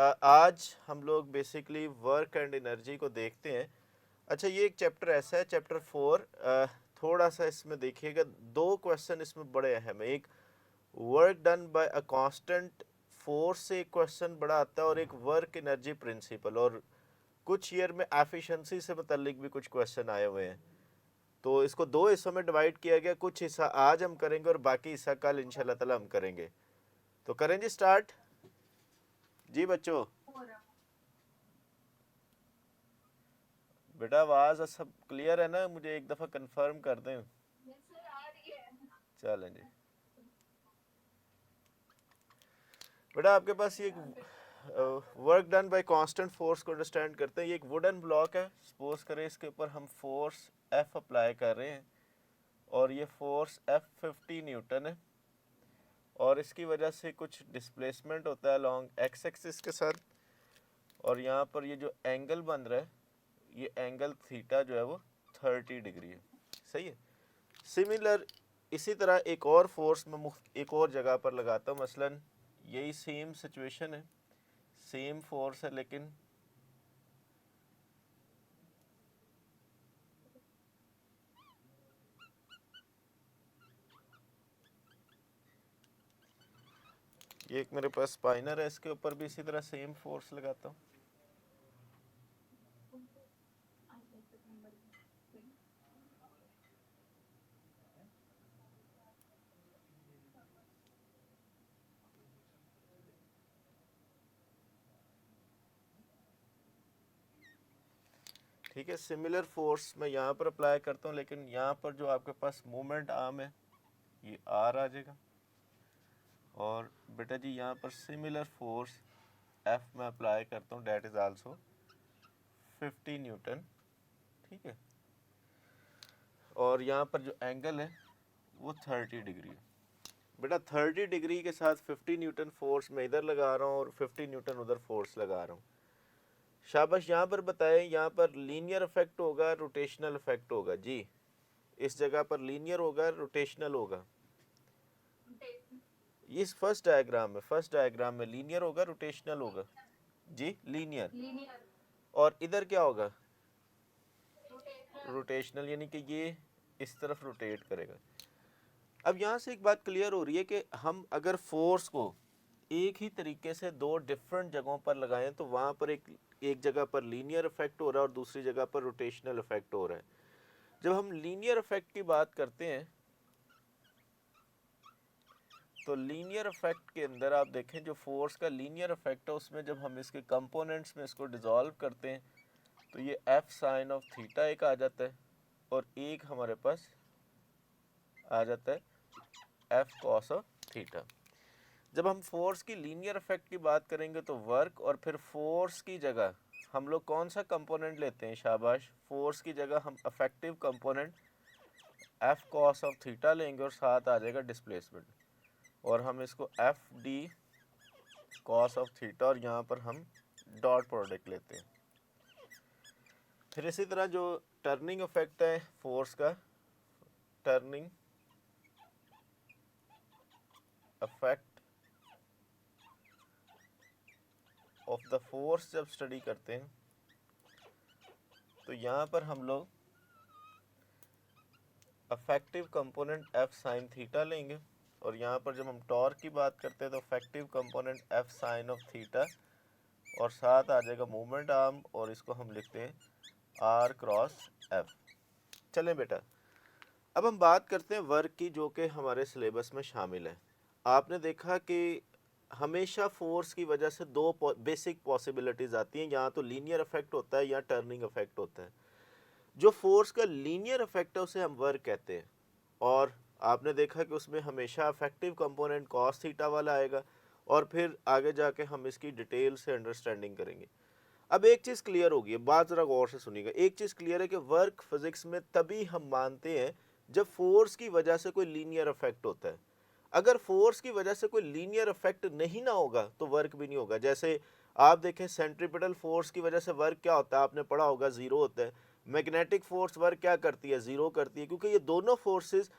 आज हम लोग बेसिकली वर्क एंड एनर्जी को देखते हैं। अच्छा, ये एक चैप्टर ऐसा है, चैप्टर 4। थोड़ा सा इसमें देखिएगा, दो क्वेश्चन इसमें बड़े अहम है। एक work done bye a constant force से एक क्वेश्चन बड़ा आता है, और एक वर्क एनर्जी प्रिंसिपल, और कुछ ईयर में एफिशिएंसी से मुतल्लिक भी कुछ क्वेश्चन आए हुए हैं। तो इसको दो हिस्सों में डिवाइड किया गया, कुछ हिस्सा आज हम करेंगे और बाकी हिस्सा कल इंशाल्लाह ताला हम करेंगे। तो करें जी स्टार्ट। जी बच्चों, बेटा आवाज सब क्लियर है ना? मुझे एक दफा कंफर्म कर दें। चलें जी। बेटा आपके पास ये work done bye constant force को अंडरस्टैंड करते हैं। ये एक वुडन ब्लॉक है, सपोज करें इसके ऊपर हम फोर्स एफ अप्लाई कर रहे हैं, और ये फोर्स एफ 50 न्यूटन है, और इसकी वजह से कुछ डिस्प्लेसमेंट होता है अलॉन्ग एक्स एक्सिस के साथ, और यहाँ पर ये जो एंगल बन रहा है, ये एंगल थीटा जो है वो 30 डिग्री है। सही है। सिमिलर इसी तरह एक और फोर्स में एक और जगह पर लगाता हूँ। मसलन यही सेम सिचुएशन है, सेम फोर्स है, लेकिन ये एक मेरे पास स्पाइनर है, इसके ऊपर भी इसी तरह सेम फोर्स लगाता हूँ। ठीक है, सिमिलर फोर्स मैं यहाँ पर अप्लाई करता हूँ, लेकिन यहाँ पर जो आपके पास मूवमेंट आर्म है ये आर आ जाएगा, और बेटा जी यहाँ पर सिमिलर फोर्स एफ में अप्लाई करता हूँ, डेट इज आल्सो 50 न्यूटन। ठीक है, और यहाँ पर जो एंगल है वो 30 डिग्री है। बेटा 30 डिग्री के साथ 50 न्यूटन फोर्स मैं इधर लगा रहा हूँ और 50 न्यूटन उधर फोर्स लगा रहा हूँ। शाबाश, यहाँ पर बताएं, यहाँ पर लीनियर इफेक्ट होगा, रोटेशनल इफेक्ट होगा? जी, इस जगह पर लीनियर होगा, रोटेशनल होगा? इस फर्स्ट डायग्राम में लीनियर होगा, रोटेशनल होगा? जी लीनियर। और इधर क्या होगा? रोटेशनल, यानी कि ये इस तरफ रोटेट करेगा। अब यहाँ से एक बात क्लियर हो रही है कि हम अगर फोर्स को एक ही तरीके से दो डिफरेंट जगहों पर लगाएं तो वहाँ पर एक जगह पर लीनियर इफेक्ट हो रहा है और दूसरी जगह पर रोटेशनल इफेक्ट हो रहा है। जब हम लीनियर इफेक्ट की बात करते हैं तो लीनियर इफेक्ट के अंदर आप देखें, जो फोर्स का लीनियर इफेक्ट है उसमें जब हम इसके कंपोनेंट्स में इसको डिसॉल्व करते हैं तो ये एफ साइन ऑफ थीटा एक आ जाता है, और एक हमारे पास आ जाता है एफ कॉस ऑफ थीटा। जब हम फोर्स की लीनियर इफेक्ट की बात करेंगे तो वर्क और फिर फोर्स की जगह हम लोग कौन सा कंपोनेंट लेते हैं? शाबाश, फोर्स की जगह हम effective component F cos of theta लेंगे, और साथ आ जाएगा डिस्प्लेसमेंट, और हम इसको F D cos of theta, और यहाँ पर हम डॉट प्रोडक्ट लेते हैं। फिर इसी तरह जो टर्निंग इफेक्ट है फोर्स का, turning effect of the force जब स्टडी करते हैं तो यहाँ पर हम लोग effective component F sine theta लेंगे, और यहाँ पर जब हम टॉर्क की बात करते हैं तो effective component F sine of theta, और साथ आ जाएगा मूवमेंट आर्म, और इसको हम लिखते हैं आर क्रॉस एफ। चलें बेटा, अब हम बात करते हैं वर्क की, जो कि हमारे सिलेबस में शामिल है। आपने देखा कि हमेशा फोर्स की वजह से दो बेसिक पॉसिबिलिटीज़ आती हैं, या तो लीनियर इफेक्ट होता है या टर्निंग इफेक्ट होता है। जो फोर्स का लीनियर इफेक्ट है उसे हम वर्क कहते हैं, और आपने देखा कि उसमें हमेशा इफेक्टिव कंपोनेंट कॉस थीटा वाला आएगा, और फिर आगे जाके हम इसकी डिटेल से अंडरस्टैंडिंग करेंगे। अब एक चीज़ क्लियर होगी, बात ज़रा गौर से सुनिएगा। एक चीज़ क्लियर है कि वर्क फिजिक्स में तभी हम मानते हैं जब फोर्स की वजह से कोई लीनियर इफेक्ट होता है। अगर फोर्स की वजह से कोई लीनियर इफेक्ट नहीं ना होगा तो वर्क भी नहीं होगा। जैसे आप देखें, सेंट्रीपिटल फोर्स की वजह से वर्क क्या होता है, आपने पढ़ा होगा, ज़ीरो होता है। मैग्नेटिक फोर्स वर्क क्या करती है? ज़ीरो करती है, क्योंकि ये दोनों फोर्सेस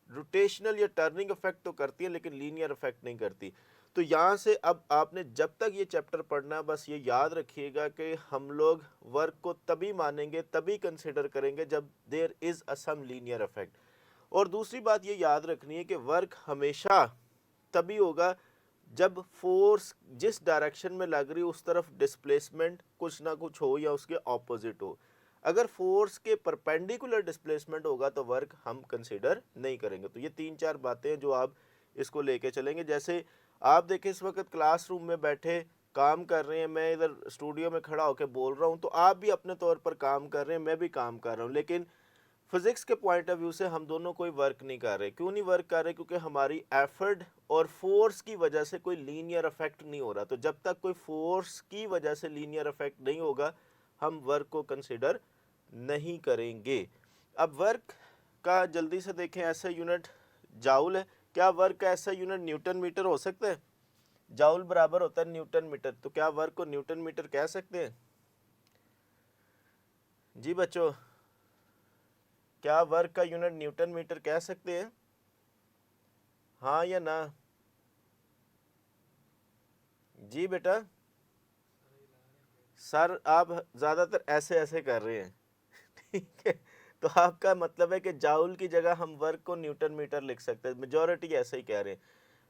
रोटेशनल या टर्निंग इफेक्ट तो करती है लेकिन लीनियर इफेक्ट नहीं करती। तो यहाँ से अब आपने जब तक ये चैप्टर पढ़ना है बस ये याद रखिएगा कि हम लोग वर्क को तभी मानेंगे, तभी कंसिडर करेंगे जब there is a some linear effect. और दूसरी बात ये याद रखनी है कि वर्क हमेशा तभी होगा जब फोर्स जिस डायरेक्शन में लग रही है उस तरफ डिस्प्लेसमेंट कुछ ना कुछ हो या उसके ऑपोजिट हो। अगर फोर्स के परपेंडिकुलर डिस्प्लेसमेंट होगा तो वर्क हम कंसिडर नहीं करेंगे। तो ये 3-4 बातें हैं जो आप इसको लेके चलेंगे। जैसे आप देखें इस वक्त क्लासरूम में बैठे काम कर रहे हैं, मैं इधर स्टूडियो में खड़ा होकर बोल रहा हूँ, तो आप भी अपने तौर पर काम कर रहे हैं, मैं भी काम कर रहा हूँ, लेकिन फिजिक्स के पॉइंट ऑफ व्यू से हम दोनों कोई वर्क नहीं कर रहे। क्यों नहीं वर्क कर रहे? क्योंकि हमारी एफर्ट और फोर्स की वजह से कोई लीनियर इफेक्ट नहीं हो रहा। तो जब तक कोई फोर्स की वजह से लीनियर इफेक्ट नहीं होगा हम वर्क को कंसिडर नहीं करेंगे। अब वर्क का जल्दी से देखें, ऐसा यूनिट जाउल है। क्या वर्क का ऐसा यूनिट न्यूटन मीटर हो सकता है? जाउल बराबर होता है न्यूटन मीटर, तो क्या वर्क को न्यूटन मीटर कह सकते हैं? जी बच्चों, क्या वर्क का यूनिट न्यूटन मीटर कह सकते हैं? हाँ या ना? जी बेटा, सर आप ज़्यादातर ऐसे ऐसे कर रहे हैं ठीक है, तो आपका मतलब है कि जाउल की जगह हम वर्क को न्यूटन मीटर लिख सकते हैं, मेजॉरिटी ऐसे ही कह रहे हैं।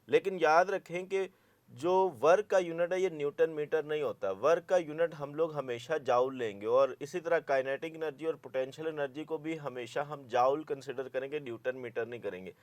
लेकिन याद रखें कि जो वर्क का यूनिट है ये न्यूटन मीटर नहीं होता, वर्क का यूनिट हम लोग हमेशा जाउल लेंगे। और इसी तरह काइनेटिक एनर्जी और पोटेंशियल एनर्जी को भी हमेशा हम जाउल कंसिडर करेंगे, न्यूटन मीटर नहीं करेंगे।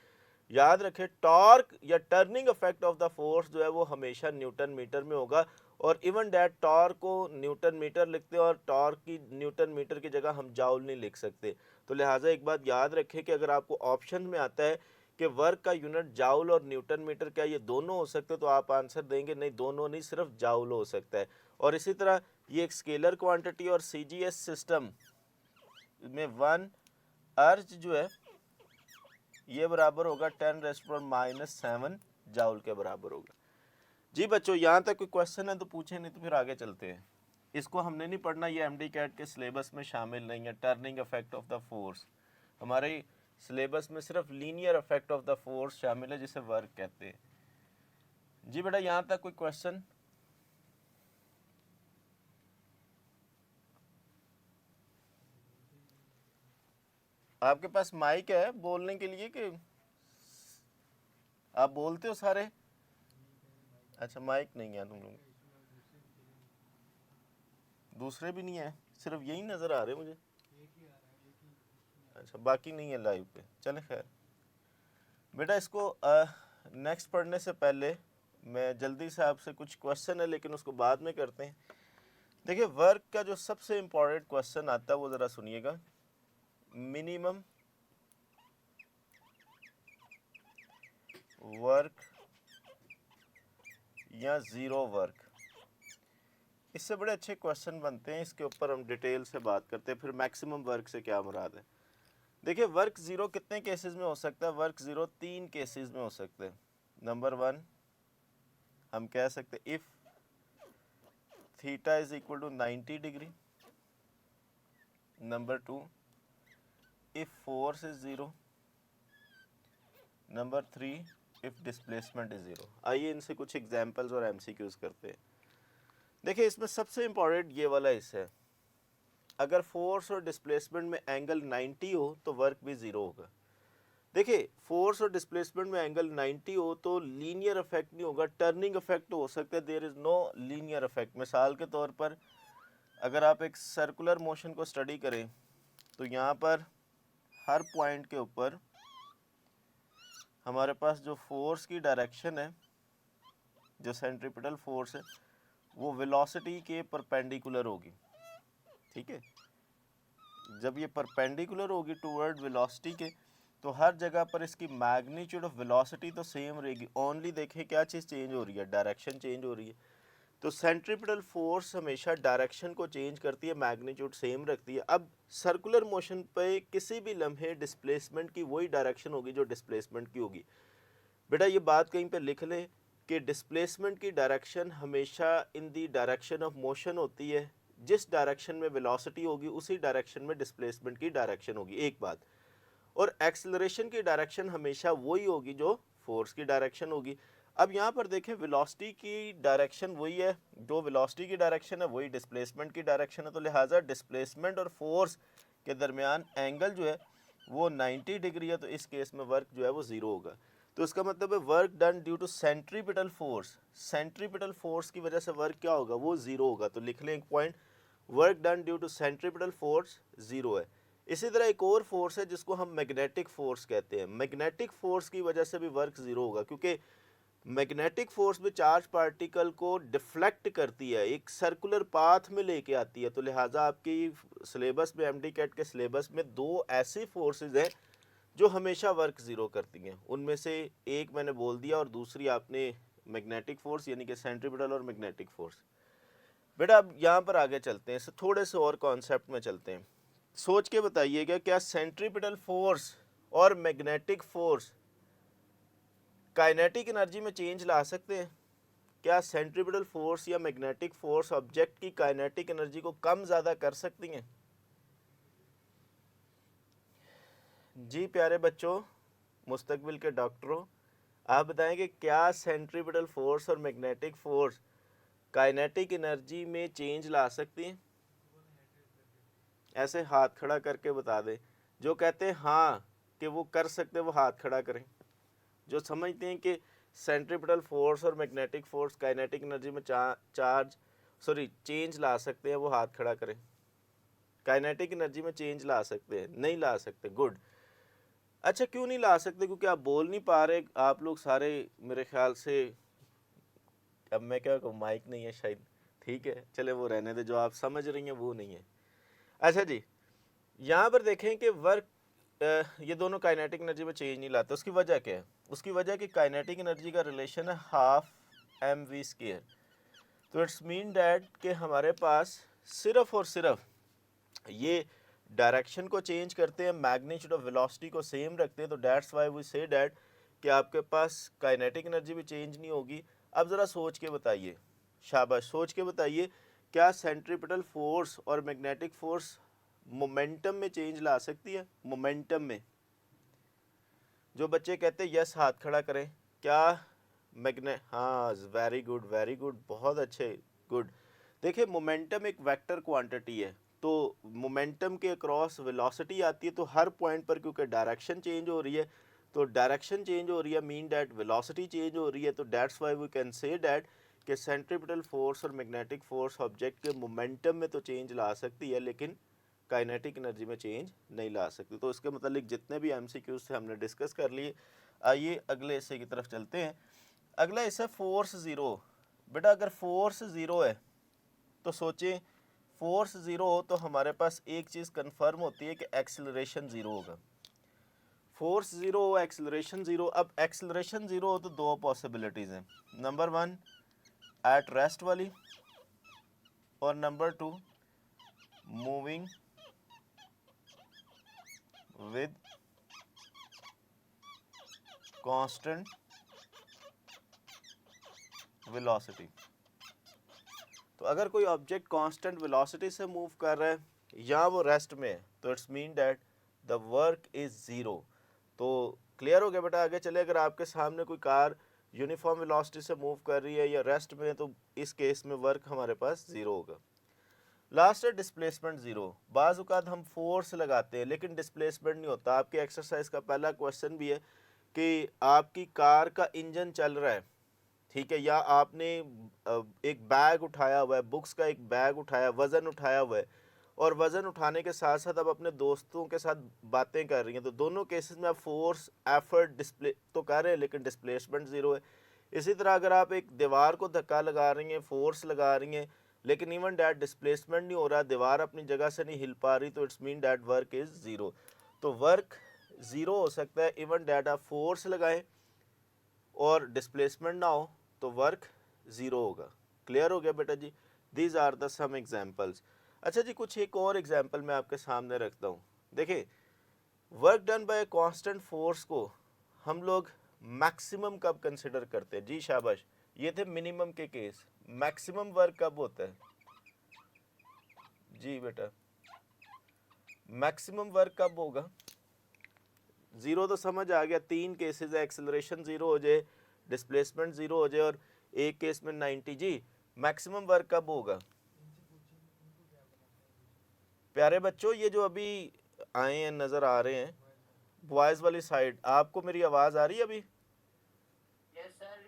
याद रखें टॉर्क या turning effect of the force जो है वो हमेशा न्यूटन मीटर में होगा। और इवन डैट टॉर्क को न्यूटन मीटर लिखते हैं और टॉर्क की न्यूटन मीटर की जगह हम जाउल नहीं लिख सकते। तो लिहाजा एक बात याद रखें कि अगर आपको ऑप्शन में आता है कि वर्क का यूनिट जाउल और न्यूटन मीटर क्या ये दोनों हो सकते हैं, तो आप आंसर देंगे नहीं, दोनों नहीं, सिर्फ जाउल हो सकता है। और इसी तरह ये एक स्केलर क्वांटिटी और CGS सिस्टम में 1 अर्ज जो है ये बराबर होगा 10⁻⁻7 जाउल के बराबर होगा। जी बच्चों, यहाँ तक कोई क्वेश्चन है तो पूछे, नहीं तो फिर आगे चलते हैं। इसको हमने नहीं पढ़ना, ये MD कैट के सिलेबस में शामिल नहीं है। Turning effect of the force हमारे सिलेबस में सिर्फ linear effect of the force शामिल है जिसे वर्क कहते हैं। जी बेटा, यहाँ तक कोई क्वेश्चन? आपके पास माइक है बोलने के लिए कि आप बोलते हो सारे? अच्छा, माइक नहीं है तुम लोग, दूसरे भी नहीं है, सिर्फ यही नज़र आ रहे मुझे। अच्छा, बाकी नहीं है लाइव पे, चले खैर। बेटा इसको नेक्स्ट पढ़ने से पहले मैं जल्दी से आपसे, कुछ क्वेश्चन है लेकिन उसको बाद में करते हैं। देखिए वर्क का जो सबसे इम्पोर्टेंट क्वेश्चन आता है वो ज़रा सुनिएगा। मिनिमम वर्क या ज़ीरो वर्क, इससे बड़े अच्छे क्वेश्चन बनते हैं। इसके ऊपर हम डिटेल से बात करते हैं। फिर मैक्सिमम वर्क से क्या मुराद है? देखिए वर्क ज़ीरो कितने केसेस में हो सकता है? वर्क ज़ीरो 3 केसेस में हो सकते हैं। नंबर 1 हम कह सकते हैं if theta is equal to 90 degree. Number 2 if force is zero. Number 3 if displacement is zero. आइए इनसे कुछ एग्जांपल्स और MCQs करते हैं। देखिए इसमें सबसे इम्पोर्टेंट ये वाला हिस्सा है। अगर फोर्स और डिस्प्लेसमेंट में एंगल 90 हो तो वर्क भी ज़ीरो होगा। देखिए फोर्स और डिस्प्लेसमेंट में एंगल 90 हो तो लीनियर इफेक्ट नहीं होगा, टर्निंग इफेक्ट हो सकता है, there is no linear effect. मिसाल के तौर पर अगर आप एक सर्कुलर मोशन को स्टडी करें तो यहाँ पर हर पॉइंट के ऊपर हमारे पास जो फोर्स की डायरेक्शन है, जो सेंट्रीपिटल फोर्स है, वो वेलोसिटी के परपेंडिकुलर होगी। ठीक है, जब ये परपेंडिकुलर होगी टूवर्ड वेलोसिटी के तो हर जगह पर इसकी मैग्नीट्यूड ऑफ वेलोसिटी तो सेम रहेगी। ओनली देखें क्या चीज़ चेंज हो रही है, डायरेक्शन चेंज हो रही है। तो सेंट्रीपिटल फोर्स हमेशा डायरेक्शन को चेंज करती है, मैग्नीट्यूड सेम रखती है। अब सर्कुलर मोशन पे किसी भी लम्हे डिस्प्लेसमेंट की वही डायरेक्शन होगी जो डिस्प्लेसमेंट की होगी। बेटा ये बात कहीं पे लिख ले कि डिस्प्लेसमेंट की डायरेक्शन हमेशा इन दी डायरेक्शन ऑफ मोशन होती है। जिस डायरेक्शन में वेलोसिटी होगी उसी डायरेक्शन में डिस्प्लेसमेंट की डायरेक्शन होगी, एक बात। और एक्सेलरेशन की डायरेक्शन हमेशा वही होगी जो फोर्स की डायरेक्शन होगी। अब यहाँ पर देखें वेलोसिटी की डायरेक्शन वही है, जो वेलोसिटी की डायरेक्शन है वही डिस्प्लेसमेंट की डायरेक्शन है, तो लिहाजा डिस्प्लेसमेंट और फोर्स के दरमियान एंगल जो है वो 90 डिग्री है, तो इस केस में वर्क जो है वो ज़ीरो होगा। तो इसका मतलब है work done due to centripetal force, centripetal force की वजह से वर्क क्या होगा, वो ज़ीरो होगा। तो लिख लें एक point, work done due to centripetal force zero है। इसी तरह एक और फोर्स है जिसको हम मैग्नेटिक फोर्स कहते हैं, मैग्नेटिक फोर्स की वजह से भी वर्क ज़ीरो होगा, क्योंकि मैग्नेटिक फोर्स में चार्ज पार्टिकल को डिफ्लेक्ट करती है, एक सर्कुलर पाथ में लेके आती है। तो लिहाजा आपकी सिलेबस में, एमडी कैट के सिलेबस में दो ऐसी फोर्सेस हैं जो हमेशा वर्क ज़ीरो करती हैं। उनमें से एक मैंने बोल दिया और दूसरी आपने मैग्नेटिक फोर्स यानी कि सेंट्रीपिटल और मैग्नेटिक फोर्स। बेटा अब यहाँ पर आगे चलते हैं, थोड़े से और कॉन्सेप्ट में चलते हैं। सोच के बताइएगा, क्या सेंट्रीपिटल फोर्स और मैग्नेटिक फोर्स काइनेटिक एनर्जी में चेंज ला सकते हैं? क्या सेंट्रीपिटल फोर्स या मैग्नेटिक फोर्स ऑब्जेक्ट की काइनेटिक एनर्जी को कम ज़्यादा कर सकती हैं? जी प्यारे बच्चों, मुस्तकबिल के डॉक्टरों, आप बताएं कि क्या सेंट्रीपिटल फोर्स और मैग्नेटिक फोर्स काइनेटिक एनर्जी में चेंज ला सकती हैं? ऐसे हाथ खड़ा करके बता दें। जो कहते हैं हाँ कि वो कर सकते हैं वो हाथ खड़ा करें। जो समझते हैं कि सेंट्रीपिटल फोर्स और मैग्नेटिक फोर्स काइनेटिक एनर्जी में चेंज ला सकते हैं वो हाथ खड़ा करें। काइनेटिक एनर्जी में चेंज ला सकते हैं? नहीं ला सकते। गुड। अच्छा, क्यों नहीं ला सकते? क्योंकि आप बोल नहीं पा रहे आप लोग सारे, मेरे ख्याल से। अब मैं क्या कहूँ, माइक नहीं है शायद। ठीक है, चले वो रहने दे, जो आप समझ रही हैं वो नहीं है। अच्छा जी, यहाँ पर देखें कि वर्क ये दोनों काइनेटिक एनर्जी में चेंज नहीं लाते। उसकी वजह क्या है? उसकी वजह कि काइनेटिक एनर्जी का रिलेशन है हाफ mv²। तो इट्स मीन डैट कि हमारे पास सिर्फ और सिर्फ ये डायरेक्शन को चेंज करते हैं, मैग्नीट्यूड ऑफ वेलोसिटी को सेम रखते हैं। तो that's why we say that कि आपके पास काइनेटिक एनर्जी भी चेंज नहीं होगी। अब ज़रा सोच के बताइए, शाबाश, सोच के बताइए, क्या सेंट्रीपिटल फोर्स और मैग्नेटिक फोर्स मोमेंटम में चेंज ला सकती है? मोमेंटम में। जो बच्चे कहते हैं यस हाथ खड़ा करें। क्या हाँ, वेरी गुड, वेरी गुड, बहुत अच्छे, गुड। देखिए, मोमेंटम एक वेक्टर क्वांटिटी है, तो मोमेंटम के अक्रॉस वेलोसिटी आती है, तो हर पॉइंट पर क्योंकि डायरेक्शन चेंज हो रही है, तो डायरेक्शन चेंज हो रही है मीन डैट वेलोसिटी चेंज हो रही है। तो that's why we can say that कि सेंट्रीपिटल फोर्स और मैग्नेटिक फोर्स ऑब्जेक्ट के मोमेंटम में तो चेंज ला सकती है, लेकिन काइनेटिक एनर्जी में चेंज नहीं ला सकती। तो इसके मतलब जितने भी एमसीक्यूज से हमने डिस्कस कर लिए। आइए अगले हिस्से की तरफ चलते हैं। अगला हिस्सा फोर्स ज़ीरो। बेटा अगर फोर्स ज़ीरो है तो सोचें, फोर्स ज़ीरो हो तो हमारे पास एक चीज़ कंफर्म होती है कि एक्सेलरेशन ज़ीरो होगा। फोर्स ज़ीरो हो, एक्सेलरेशन ज़ीरो। अब एक्सेलरेशन ज़ीरो हो तो दो पॉसिबिलिटीज़ हैं, नंबर वन एट रेस्ट वाली, और number two moving with constant velocity. तो अगर कोई ऑब्जेक्ट कांस्टेंट वेलोसिटी से मूव कर रहा है या वो रेस्ट में है, तो it's mean that the work is zero. तो क्लियर हो गया बेटा? आगे चले, अगर आपके सामने कोई कार यूनिफॉर्म वेलोसिटी से मूव कर रही है या रेस्ट में है, तो इस केस में वर्क हमारे पास ज़ीरो होगा। लास्ट है डिस्प्लेसमेंट ज़ीरो। बाज़ औक़ात हम फोर्स लगाते हैं लेकिन डिस्प्लेसमेंट नहीं होता। आपके एक्सरसाइज का पहला क्वेश्चन भी है कि आपकी कार का इंजन चल रहा है, ठीक है, या आपने एक बैग उठाया हुआ है, बुक्स का एक बैग उठाया, वज़न उठाया हुआ है, और वज़न उठाने के साथ साथ आप अपने दोस्तों के साथ बातें कर रही हैं, तो दोनों केसेस में आप फोर्स एफर्ट डिस्प्ले तो कर रहे हैं लेकिन डिस्प्लेसमेंट ज़ीरो है। इसी तरह अगर आप एक दीवार को धक्का लगा रही हैं, फोर्स लगा रही हैं, लेकिन इवन डैट डिस्प्लेसमेंट नहीं हो रहा, दीवार अपनी जगह से नहीं हिल पा रही, तो it's mean that work is zero. तो वर्क ज़ीरो हो सकता है इवन डैट आप फोर्स लगाएं और डिस्प्लेसमेंट ना हो, तो वर्क ज़ीरो होगा। क्लियर हो गया बेटा जी? These are the some examples. अच्छा जी, कुछ एक और एग्जाम्पल मैं आपके सामने रखता हूँ। देखिए, work done bye constant force को हम लोग मैक्सिमम कब कंसिडर करते हैं? जी शाबाश, ये थे मिनिमम के केस। मैक्सिमम वर्क कब होता है? जी बेटा, मैक्सिमम वर्क कब होगा? ज़ीरो तो समझ आ गया, तीन केसेस है, एक्सेलरेशन ज़ीरो हो जाए, डिस्प्लेसमेंट 0 हो जाए और एक केस में 90। जी मैक्सिमम वर्क कब होगा? प्यारे बच्चों, ये जो अभी आए हैं नज़र आ रहे हैं बॉयज वाली साइड, आपको मेरी आवाज़ आ रही है अभी? Yes sir.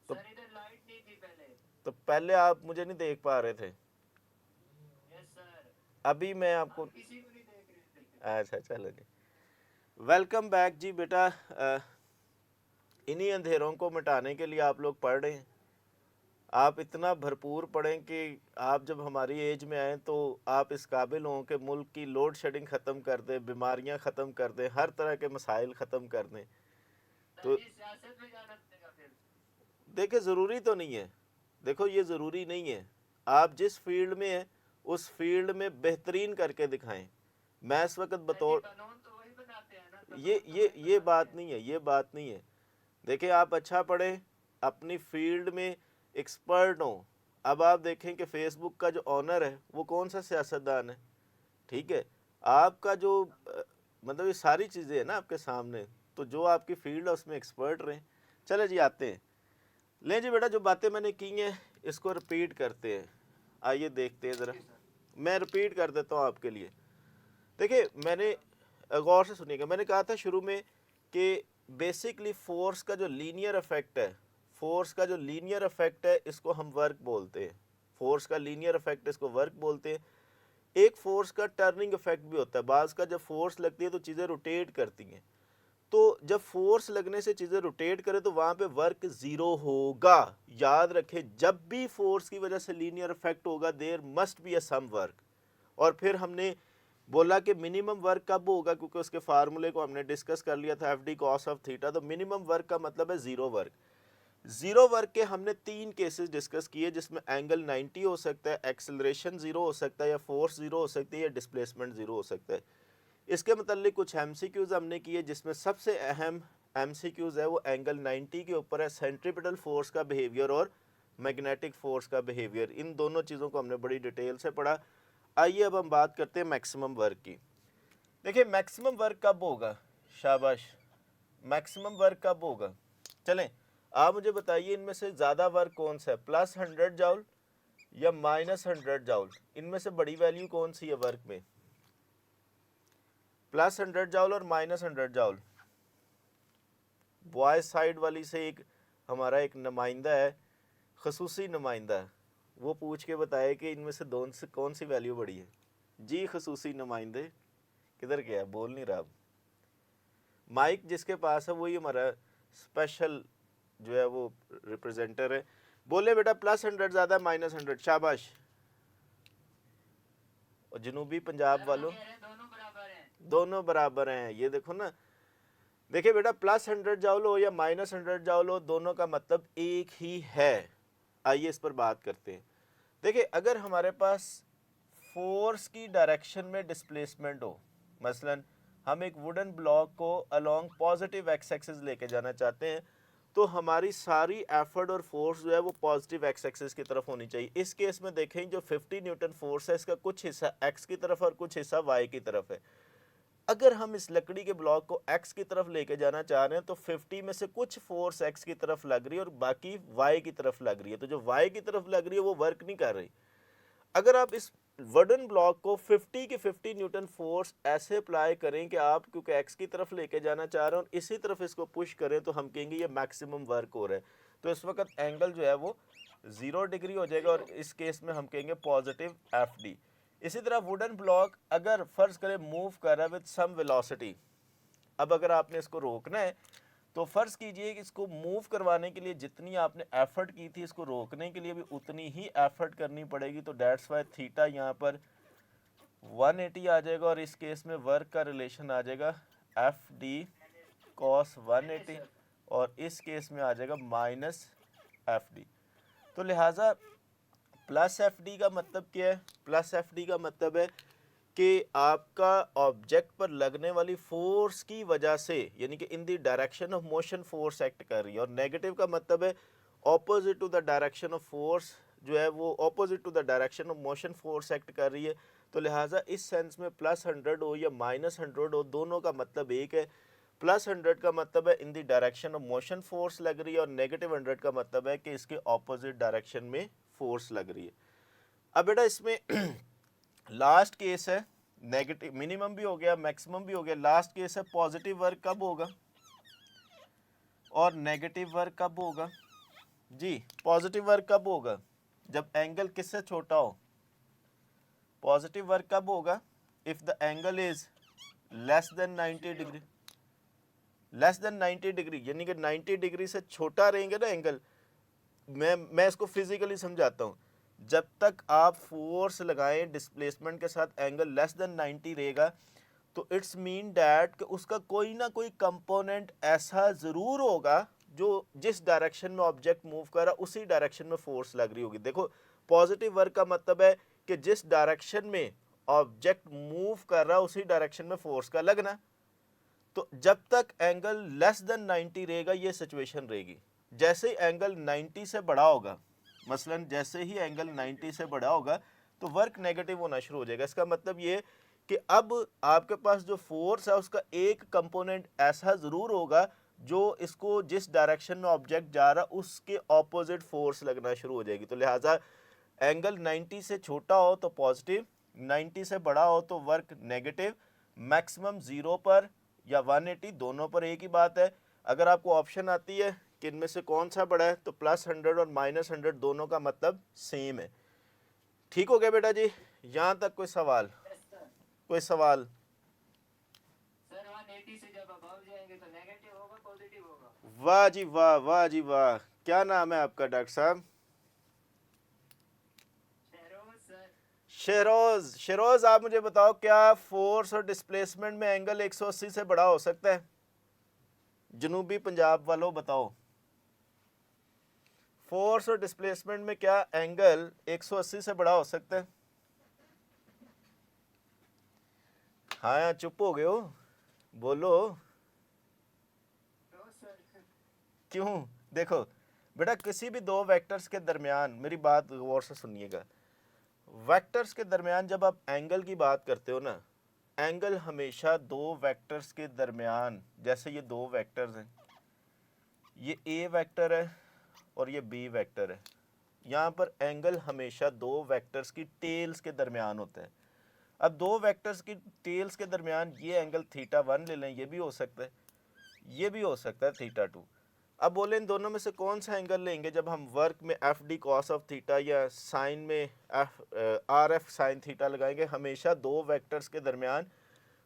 तो सर इधर लाइट नहीं थी पहले। तो पहले आप मुझे नहीं देख पा रहे थे, यस सर। अभी मैं आपको हम किसी को नहीं देख रहे थे। अच्छा चलो जी, वेलकम बैक जी बेटा। इन्हीं अंधेरों को मिटाने के लिए आप लोग पढ़ रहे हैं। आप इतना भरपूर पढ़ें कि आप जब हमारी एज में आएँ तो आप इस काबिल हों कि मुल्क की लोड शेडिंग ख़त्म कर दें, बीमारियां ख़त्म कर दें, हर तरह के मसाइल ख़त्म कर दें। सर तो जी सियासत में जाना पड़ेगा फिर। देखिए ज़रूरी तो नहीं है, देखो ये ज़रूरी नहीं है, आप जिस फील्ड में हैं उस फील्ड में बेहतरीन करके दिखाएं। मैं इस वक्त सर जी बतौर कानून तो वही बनाते हैं ना, ये कानून तो ये वही ये बनाते बात हैं। नहीं है, ये बात नहीं है। देखिए आप अच्छा पढ़ें, अपनी फील्ड में एक्सपर्ट हो। अब आप देखें कि फेसबुक का जो ऑनर है वो कौन सा सियासतदान है, ठीक है? आपका जो मतलब ये सारी चीज़ें हैं ना आपके सामने, तो जो आपकी फील्ड है उसमें एक्सपर्ट रहें। चले जी आते हैं, लें जी बेटा, जो बातें मैंने की हैं इसको रिपीट करते हैं। आइए देखते हैं ज़रा, जी सर। मैं रिपीट कर देता हूँ आपके लिए। देखिए मैंने गौर से सुनिएगा, मैंने कहा था शुरू में कि बेसिकली फोर्स का जो लीनियर इफेक्ट है, फोर्स का जो लीनियर इफेक्ट है इसको हम वर्क बोलते हैं। फोर्स का लीनियर इफेक्ट इसको वर्क बोलते हैं। एक फोर्स का टर्निंग इफेक्ट भी होता है, बाज़ का जब फोर्स लगती है तो चीज़ें रोटेट करती हैं। तो जब फोर्स लगने से चीज़ें रोटेट करे तो वहाँ पे वर्क ज़ीरो होगा। याद रखें, जब भी फोर्स की वजह से लीनियर इफेक्ट होगा there must be a some work. और फिर हमने बोला कि मिनिमम वर्क कब होगा, क्योंकि उसके फार्मूले को हमने डिस्कस कर लिया था, F D cos of theta. तो मिनिमम वर्क का मतलब है ज़ीरो वर्क। ज़ीरो वर्क के हमने 3 केसेस डिस्कस किए, जिसमें एंगल 90 हो सकता है, एक्सेलरेशन ज़ीरो हो सकता है, या फोर्स ज़ीरो हो सकती है, या डिस्प्लेसमेंट ज़ीरो हो सकता है। इसके मतलब कुछ एमसीक्यूज़ हमने किए, जिसमें सबसे अहम एमसीक्यूज़ है वो एंगल 90 के ऊपर है, सेंट्रीपिटल फोर्स का बिहेवियर और मैग्नेटिक फोर्स का बिहेवियर। इन दोनों चीज़ों को हमने बड़ी डिटेल से पढ़ा। आइए अब हम बात करते हैं मैक्सिमम वर्क की। देखिए मैक्सिमम वर्क कब होगा, शाबाश, मैक्सिमम वर्क कब होगा? चलें आप मुझे बताइए, इनमें से ज़्यादा वर्क कौन सा है, +100 जूल या -100 जूल? इनमें से बड़ी वैल्यू कौन सी है वर्क में, +100 जूल और -100 जूल? बॉय साइड वाली से एक हमारा एक नुमाइंदा है, खसूसी नुमाइंदा, वो पूछ के बताए कि इनमें से दोनों से कौन सी वैल्यू बड़ी है। जी खसूसी नुमाइंदे किधर गया, बोल नहीं रहा। माइक जिसके पास है वही हमारा स्पेशल जो है वो रिप्रेजेंटर है। बोले बेटा +100 ज़्यादा -100? शाबाश। और जनूबी पंजाब सर वो वालों, कह रहे हैं दोनों बराबर हैं। दोनों बराबर हैं। ये देखो ना, देखिए बेटा +100 जूल हो या -100 जूल हो, दोनों का मतलब एक ही है। आइए इस पर बात करते हैं। देखिए अगर हमारे पास फोर्स की डायरेक्शन में डिस्प्लेसमेंट हो, मसलन हम एक वुडन ब्लॉक को अलोंग पॉजिटिव एक्स एक्सिस लेके जाना चाहते हैं, तो हमारी सारी एफर्ट और फोर्स जो है वो पॉजिटिव एक्स एक्सिस की तरफ होनी चाहिए। इस केस में देखें जो 50 न्यूटन फोर्स है, इसका कुछ हिस्सा एक्स की तरफ और कुछ हिस्सा वाई की तरफ है। अगर हम इस लकड़ी के ब्लॉक को एक्स की तरफ लेके जाना चाह रहे हैं तो 50 में से कुछ फोर्स एक्स की तरफ लग रही है और बाकी वाई की तरफ लग रही है। तो जो वाई की तरफ लग रही है वो वर्क नहीं कर रही। अगर आप इस वुडन ब्लॉक को 50 के 50 न्यूटन फोर्स ऐसे अप्लाई करें कि आप क्योंकि एक्स की तरफ लेके जाना चाह रहे हो और इसी तरफ इसको पुश करें, तो हम कहेंगे ये मैक्सिमम वर्क हो रहा है। तो इस वक्त एंगल जो है वो 0 डिग्री हो जाएगा और इस केस में हम कहेंगे पॉजिटिव एफ डी। इसी तरह वुडन ब्लॉक अगर फर्ज करें मूव कर रहा है विद सम वेलोसिटी, अब अगर आपने इसको रोकना है तो फ़र्ज़ कीजिए कि इसको मूव करवाने के लिए जितनी आपने एफ़र्ट की थी, इसको रोकने के लिए भी उतनी ही एफ़र्ट करनी पड़ेगी। तो डेट्स वाई थीटा यहाँ पर 180 आ जाएगा और इस केस में वर्क का रिलेशन आ जाएगा एफ डी कॉस 180 और इस केस में आ जाएगा माइनस एफ डी। तो लिहाजा प्लस एफ डी का मतलब क्या है? प्लस एफ डी का मतलब है कि आपका ऑब्जेक्ट पर लगने वाली फोर्स की वजह से, यानी कि in the direction of motion force act कर रही है। और नेगेटिव का मतलब है opposite to the direction of force, जो है वो opposite to the direction of motion force act कर रही है। तो लिहाजा इस सेंस में +100 हो या -100 हो, दोनों का मतलब एक है। प्लस 100 का मतलब है इन the direction of motion force लग रही है, और नेगेटिव 100 का मतलब है कि इसके ऑपोजिट डायरेक्शन में फोर्स लग रही है। अब बेटा इसमें लास्ट केस है, नेगेटिव मिनिमम भी हो गया, मैक्सिमम भी हो गया, लास्ट केस है पॉजिटिव वर्क कब होगा और नेगेटिव वर्क कब होगा जी। पॉजिटिव वर्क कब होगा, जब एंगल किससे छोटा हो। पॉजिटिव वर्क कब होगा, if the angle is less than 90 degree, less than 90 degree यानी कि 90 डिग्री से छोटा रहेंगे ना एंगल। मैं इसको फिजिकली समझाता हूँ। जब तक आप फोर्स लगाएं डिस्प्लेसमेंट के साथ एंगल लेस देन 90 रहेगा, तो इट्स मीन डैट कि उसका कोई ना कोई कंपोनेंट ऐसा ज़रूर होगा जो जिस डायरेक्शन में ऑब्जेक्ट मूव कर रहा उसी डायरेक्शन में फोर्स लग रही होगी। देखो पॉजिटिव वर्क का मतलब है कि जिस डायरेक्शन में ऑब्जेक्ट मूव कर रहा उसी डायरेक्शन में फोर्स का लगना। तो जब तक एंगल लेस देन 90 रहेगा ये सिचुएशन रहेगी। जैसे ही एंगल 90 से बड़ा होगा, मसलन जैसे ही एंगल 90 से बड़ा होगा तो वर्क नेगेटिव होना शुरू हो जाएगा। इसका मतलब ये कि अब आपके पास जो फोर्स है उसका एक कंपोनेंट ऐसा ज़रूर होगा जो इसको जिस डायरेक्शन में ऑब्जेक्ट जा रहा उसके ऑपोजिट फोर्स लगना शुरू हो जाएगी। तो लिहाजा एंगल 90 से छोटा हो तो पॉजिटिव, 90 से बड़ा हो तो वर्क नेगेटिव, मैक्सिमम 0 पर या 180 दोनों पर एक ही बात है। अगर आपको ऑप्शन आती है कि इनमें से कौन सा बड़ा है तो प्लस 100 और माइनस 100 दोनों का मतलब सेम है। ठीक हो गया बेटा जी, यहाँ तक कोई सवाल? Yes sir. कोई सवाल? सर 180 से जब अबव जाएंगे तो नेगेटिव होगा पॉजिटिव होगा? वाह जी वाह, वाह जी वाह। क्या नाम है आपका डॉक्टर साहब? शेरोज सर। शेरोज। शेरोज आप मुझे बताओ क्या फोर्स और डिस्प्लेसमेंट में एंगल 180 से बड़ा हो सकता है? जनूबी पंजाब वालों बताओ, फोर्स और डिस्प्लेसमेंट में क्या एंगल 180 से बड़ा हो सकता है? हाँ चुप हो गए हो, बोलो। No sir. क्यों? देखो बेटा किसी भी दो वेक्टर्स के दरमियान, मेरी बात गौर से सुनिएगा, वेक्टर्स के दरमियान जब आप एंगल की बात करते हो ना, एंगल हमेशा दो वेक्टर्स के दरमियान, जैसे ये दो वेक्टर्स हैं, ये ए वेक्टर है और ये बी वेक्टर है, यहाँ पर एंगल हमेशा दो वेक्टर्स की टेल्स के दरमियान होता है। अब दो वेक्टर्स की टेल्स के दरमियान ये एंगल θ1 ले लें, ये भी हो सकता है, ये भी हो सकता है θ2। अब बोले इन दोनों में से कौन सा एंगल लेंगे जब हम वर्क में F D cos of theta या साइन में आर एफ साइन थीटा लगाएंगे। हमेशा दो वेक्टर्स के दरमियान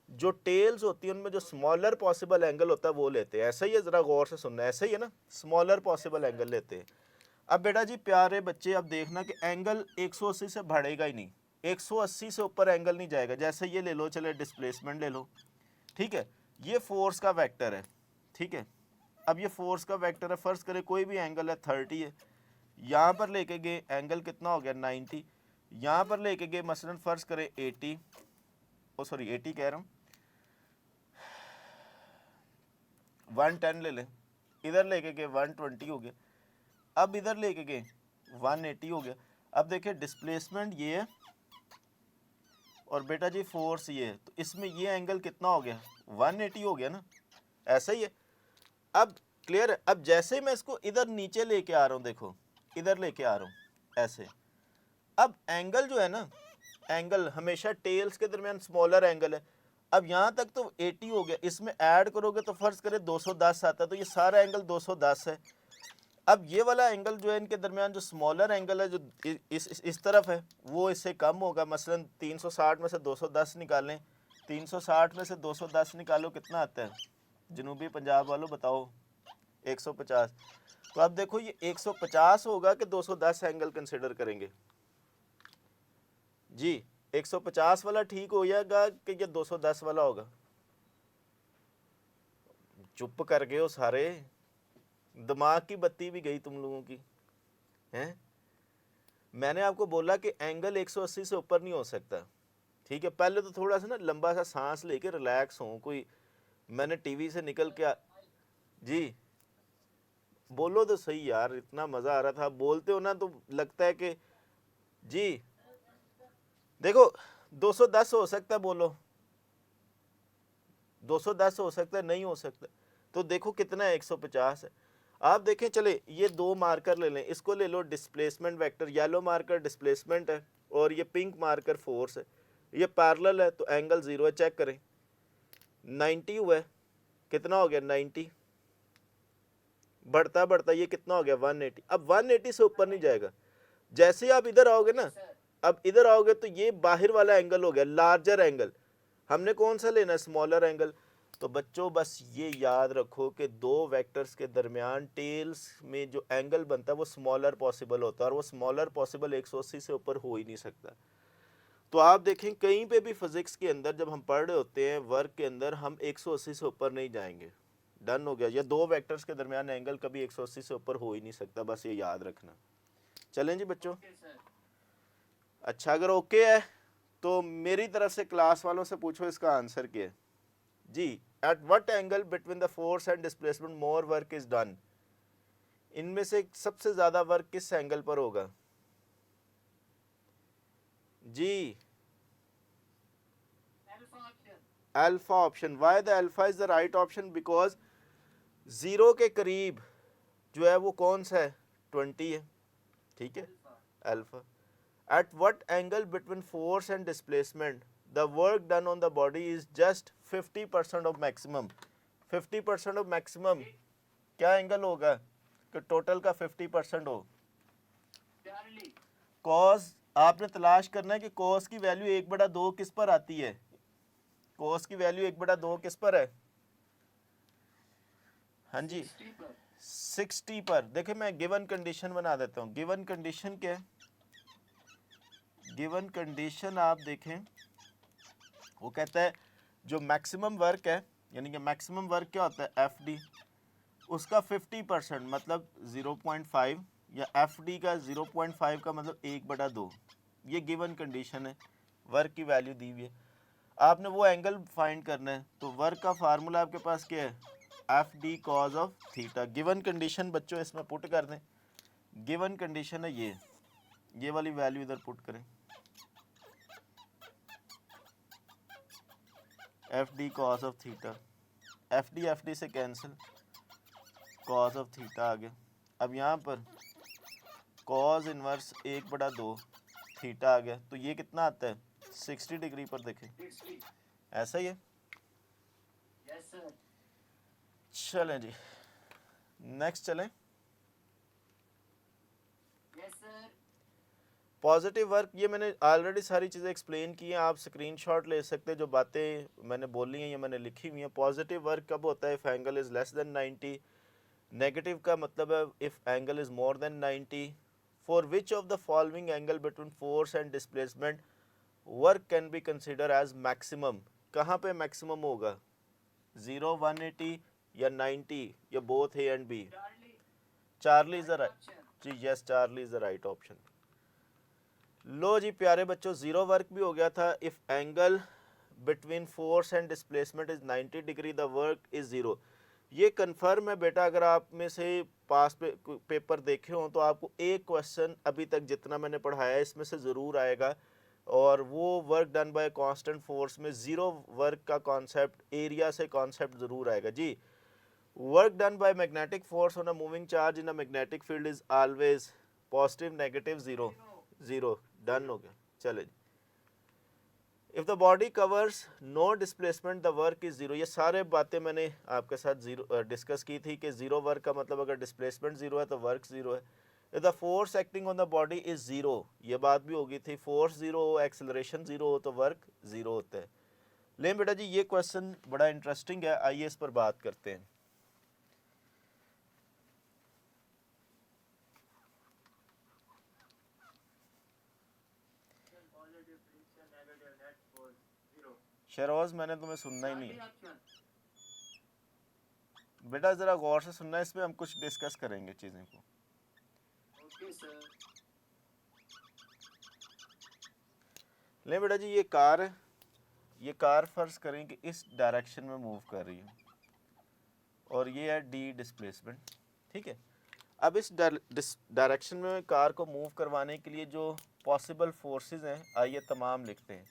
जो टेल्स होती है उनमें जो स्मॉलर पॉसिबल एंगल होता है वो लेते हैं। ऐसा ही है, ज़रा गौर से सुनना, ऐसा ही है ना, स्मॉलर पॉसिबल एंगल लेते हैं। अब बेटा जी प्यारे बच्चे, अब देखना कि एंगल 180 से बढ़ेगा ही नहीं, 180 से ऊपर एंगल नहीं जाएगा। जैसे ये ले लो, चले डिस्प्लेसमेंट ले लो, ठीक है, ये फोर्स का वेक्टर है, ठीक है। अब ये फोर्स का वेक्टर है, फर्ज करें कोई भी एंगल है 30 है, यहाँ पर लेके गए एंगल कितना हो गया 90, यहाँ पर लेके गए मसलन फर्ज करें 80, ओ सॉरी 80 कह रहा हूँ, 110 ले लें, इधर लेके गए 120 हो गया, अब इधर लेके गए 180 हो गया। अब देखिए डिस्प्लेसमेंट ये है और बेटा जी फोर्स ये है, तो इसमें ये एंगल कितना हो गया 180 हो गया ना, ऐसा ही है। अब क्लियर है? अब जैसे ही मैं इसको इधर नीचे लेके आ रहा हूँ, देखो इधर लेके आ रहा हूँ ऐसे, अब एंगल जो है ना, एंगल हमेशा टेल्स के दरमियान स्मॉलर एंगल है। अब यहाँ तक तो 80 हो गया, इसमें ऐड करोगे तो फर्ज करें 210 आता है, तो ये सारा एंगल 210 है। अब ये वाला एंगल जो है इनके दरमियान जो स्मॉलर एंगल है जो इस तरफ है वो इससे कम होगा। मसलन 360 में से 210 निकालें, 360 में से 210 निकालो कितना आता है? जनूबी पंजाब वालों बताओ 150। तो अब देखो ये 150 होगा कि 210 एंगल कंसिडर करेंगे जी? 150 वाला ठीक हो जाएगा कि ये 210 वाला होगा? चुप कर गए हो सारे, दिमाग की बत्ती भी गई तुम लोगों की हैं। मैंने आपको बोला कि एंगल 180 से ऊपर नहीं हो सकता, ठीक है। पहले तो थोड़ा सा ना लंबा सा सांस लेके रिलैक्स हो, कोई मैंने टीवी से निकल के जी बोलो तो सही यार, इतना मज़ा आ रहा था, बोलते हो ना तो लगता है कि जी। देखो 210 हो सकता है, बोलो 210 हो सकता है, नहीं हो सकता। तो देखो कितना है, 150 है। आप देखें, चले ये दो मार्कर ले लें, इसको ले लो displacement vector, yellow marker displacement है और ये पिंक मार्कर फोर्स है, ये पैरेलल है तो एंगल 0 है। चेक करें 90 हुआ है, कितना हो गया 90, बढ़ता बढ़ता ये कितना हो गया 180। अब 180 से ऊपर नहीं जाएगा। जैसे ही आप इधर आओगे ना, अब इधर आओगे तो ये बाहर वाला एंगल हो गया लार्जर एंगल। हमने कौन सा लेना है, स्मॉलर एंगल। तो बच्चों बस ये याद रखो कि दो वेक्टर्स के दरमियान टेल्स में जो एंगल बनता है वो स्मॉलर पॉसिबल होता है, और वो स्मॉलर पॉसिबल 180 से ऊपर हो ही नहीं सकता। तो आप देखें कहीं पे भी फिजिक्स के अंदर जब हम पढ़ रहे होते हैं वर्क के अंदर, हम 180 से ऊपर नहीं जाएंगे। डन हो गया। या दो वेक्टर्स के दरमियान एंगल कभी 180 से ऊपर हो ही नहीं सकता, बस ये याद रखना। चलें जी बच्चों। अच्छा, अगर ओके है तो मेरी तरफ से क्लास वालों से पूछो इसका आंसर क्या है जी। At what angle between the force and displacement more work is done. इनमें से सबसे ज्यादा वर्क किस एंगल पर होगा जी? Alpha option. Why the alpha is the right option? Because 0 के करीब जो है वो कौन सा है, 20 है, ठीक है, alpha. At what angle between force and displacement the work done on the body is just 50% of maximum? 50% of maximum क्या एंगल होगा कि टोटल का 50% हो? cos आपने तलाश करना है कि cos की वैल्यू 1/2 किस पर आती है। cos की वैल्यू 1/2 किस पर है? हाँ जी 60 पर। देखिए मैं गिवन कंडीशन बना देता हूँ। गिवन कंडीशन क्या है? गिवन कंडीशन आप देखें, वो कहता है जो मैक्सिमम वर्क है, यानी कि मैक्सिमम वर्क क्या होता है, एफ डी, उसका 50% मतलब 0.5, या एफ डी का 0.5 का मतलब 1/2। ये गिवन कंडीशन है, वर्क की वैल्यू दी हुई है। आपने वो एंगल फाइंड करना है, तो वर्क का फार्मूला आपके पास क्या है, F D cause of theta. Given condition बच्चों इसमें पुट कर दें। गिवन कंडीशन है ये वाली वैल्यू इधर पुट करें, F D cos of theta. F D से कैंसिल, कॉस ऑफ थीटा आ गया। अब यहाँ पर कॉस इनवर्स 1/2 थीटा आ गया, तो ये कितना आता है 60 डिग्री पर। देखें ऐसा ही है। Yes sir. चलें जी नेक्स्ट चलें। Yes sir. पॉजिटिव वर्क, ये मैंने ऑलरेडी सारी चीज़ें एक्सप्लेन की हैं, आप स्क्रीनशॉट ले सकते हैं। जो बातें मैंने बोली हैं ये मैंने लिखी हुई हैं। पॉजिटिव वर्क कब होता है, if angle is less than 90। Negative का मतलब है if angle is more than 90। For which of the following angle between force and displacement work can be consider as maximum. कहाँ पे मैक्सिमम होगा, 0, 180 या 90, या both A and B? Charlie is the right जी, yes Charlie is the right option. लो जी प्यारे बच्चों, 0 वर्क भी हो गया था। If angle between force and displacement is 90 degree the work is 0। ये कन्फर्म है बेटा, अगर आप में से पास पेपर देखे हों तो आपको एक क्वेश्चन अभी तक जितना मैंने पढ़ाया है इसमें से ज़रूर आएगा, और वो work done bye constant force में 0 वर्क का कॉन्सेप्ट, एरिया से कॉन्सेप्ट ज़रूर आएगा जी। Work done by magnetic force on a moving charge in a magnetic field is always positive, negative, 0। Done हो गया। चले जी। If the body covers no displacement the work is 0। ये सारे बातें मैंने आपके साथ डिस्कस की थी कि 0 वर्क का मतलब अगर डिस्प्लेसमेंट 0 है तो वर्क 0 है। If the force acting on the body is 0, ये बात भी होगी थी, फोर्स 0 हो, एक्सेलरेशन 0 हो तो वर्क 0 होता है। लेकिन बेटा जी ये क्वेश्चन बड़ा इंटरेस्टिंग है, आइए इस पर बात करते हैं। शहरोज मैंने तुम्हें सुनना ही नहीं है बेटा, जरा गौर से सुनना, इसमें हम कुछ डिस्कस करेंगे चीजें को। Okay sir. ले बेटा जी ये कार है, ये कार फर्ज करें कि इस डायरेक्शन में मूव कर रही है और ये है डी डिस्प्लेसमेंट, ठीक है। अब इस डायरेक्शन में कार को मूव करवाने के लिए जो पॉसिबल फोर्सेस हैं, आइए तमाम लिखते हैं।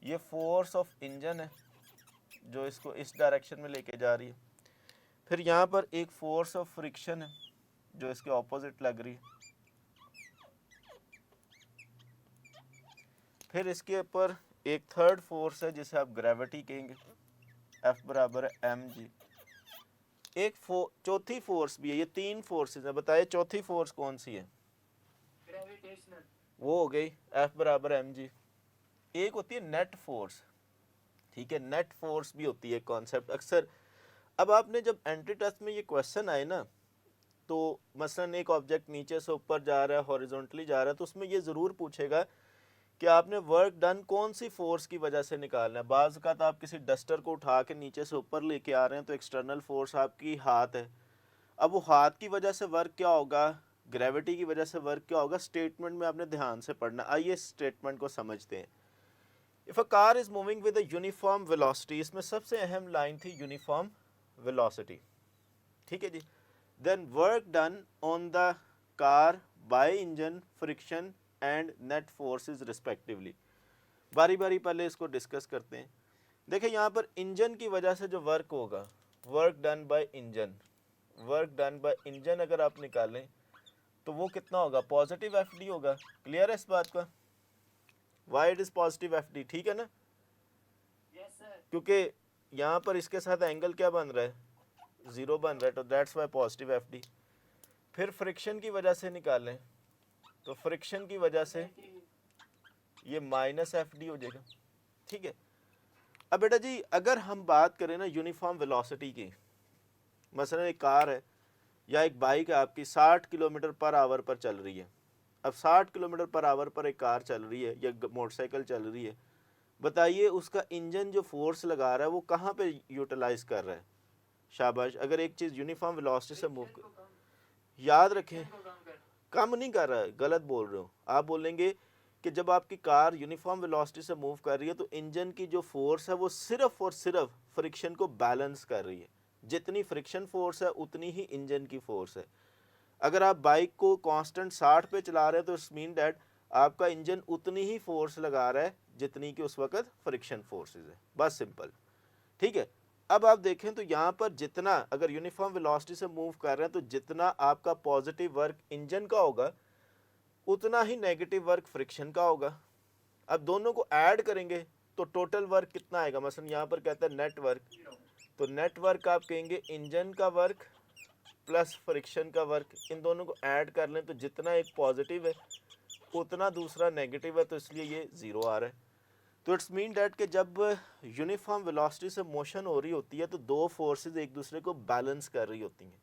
ये फोर्स ऑफ इंजन है, जो इसको इस डायरेक्शन में लेके जा रही है। फिर यहाँ पर एक फोर्स ऑफ फ्रिक्शन है जो इसके ऑपोजिट लग रही है। फिर इसके ऊपर एक थर्ड फोर्स है जिसे आप ग्रेविटी कहेंगे, F बराबर है mg। एक चौथी फोर्स भी है, ये 3 फोर्सेस है, बताइए चौथी फोर्स कौन सी है? ग्रेविटेशनल। वो हो गई F बराबर mg। एक होती है नेट फोर्स, ठीक है, नेट फोर्स भी होती है कॉन्सेप्ट अक्सर। अब आपने जब एंट्री टेस्ट में ये क्वेश्चन आए ना, तो मसलन एक ऑब्जेक्ट नीचे से ऊपर जा रहा है, हॉरिजॉन्टली जा रहा है, तो उसमें ये ज़रूर पूछेगा कि आपने वर्क डन कौन सी फोर्स की वजह से निकालना है। बाज़ का तो आप किसी डस्टर को उठा के नीचे से ऊपर लेके आ रहे हैं तो एक्सटर्नल फोर्स आपकी हाथ है। अब वो हाथ की वजह से वर्क क्या होगा, ग्रेविटी की वजह से वर्क क्या होगा, स्टेटमेंट में आपने ध्यान से पढ़ना। आइए स्टेटमेंट को समझते हैं। If a car is moving with a uniform velocity, इसमें सबसे अहम लाइन थी यूनिफॉर्म वेलोसिटी, ठीक है जी। Then work done on the car by engine, friction and net forces respectively. बारी बारी पहले इसको डिस्कस करते हैं। देखिए यहाँ पर इंजन की वजह से जो वर्क होगा, work done by engine, work done by engine अगर आप निकालें तो वो कितना होगा, पॉजिटिव एफ डी होगा। क्लियर है इस बात का? Why it is positive F D, ठीक है ना? Yes sir. क्योंकि यहाँ पर इसके साथ एंगल क्या बन रहा है, 0 बन रहा है, तो that's why positive F D. फिर फ्रिक्शन की वजह से निकालें तो फ्रिक्शन की वजह से ये माइनस एफ डी हो जाएगा, ठीक है। अब बेटा जी अगर हम बात करें ना यूनिफॉर्म वेलोसिटी की, मसलन एक कार है या एक बाइक है आपकी 60 किलोमीटर पर आवर पर चल रही है। अब 60 किलोमीटर पर आवर पर एक कार चल रही है या मोटरसाइकिल चल रही है, बताइए उसका इंजन जो फोर्स लगा रहा है वो कहाँ पे यूटिलाइज कर रहा है? शाबाश। अगर एक चीज़ यूनिफॉर्म वेलोसिटी से मूव कर, याद रखें, कम नहीं कर रहा है, गलत बोल रहे हो आप। बोलेंगे कि जब आपकी कार यूनिफॉर्म वेलोसिटी से मूव कर रही है तो इंजन की जो फोर्स है वो सिर्फ और सिर्फ फ्रिक्शन को बैलेंस कर रही है। जितनी फ्रिक्शन फोर्स है उतनी ही इंजन की फोर्स है। अगर आप बाइक को कांस्टेंट 60 पे चला रहे हैं तो इट्स मीन दैट आपका इंजन उतनी ही फोर्स लगा रहा है जितनी कि उस वक्त फ्रिक्शन फोर्सेस है, बस सिंपल, ठीक है। अब आप देखें तो यहाँ पर जितना अगर यूनिफॉर्म वेलोसिटी से मूव कर रहे हैं तो जितना आपका पॉजिटिव वर्क इंजन का होगा उतना ही नेगेटिव वर्क फ्रिक्शन का होगा। अब दोनों को ऐड करेंगे तो टोटल वर्क कितना आएगा? मसलन यहाँ पर कहता है नेट वर्क, तो नेट वर्क आप कहेंगे इंजन का वर्क प्लस फ्रिक्शन का वर्क, इन दोनों को ऐड कर लें तो जितना एक पॉजिटिव है उतना दूसरा नेगेटिव है, तो इसलिए ये 0 आ रहा है। तो इट्स मीन डैट कि जब यूनिफॉर्म वेलोसिटी से मोशन हो रही होती है तो दो फोर्सेस एक दूसरे को बैलेंस कर रही होती हैं,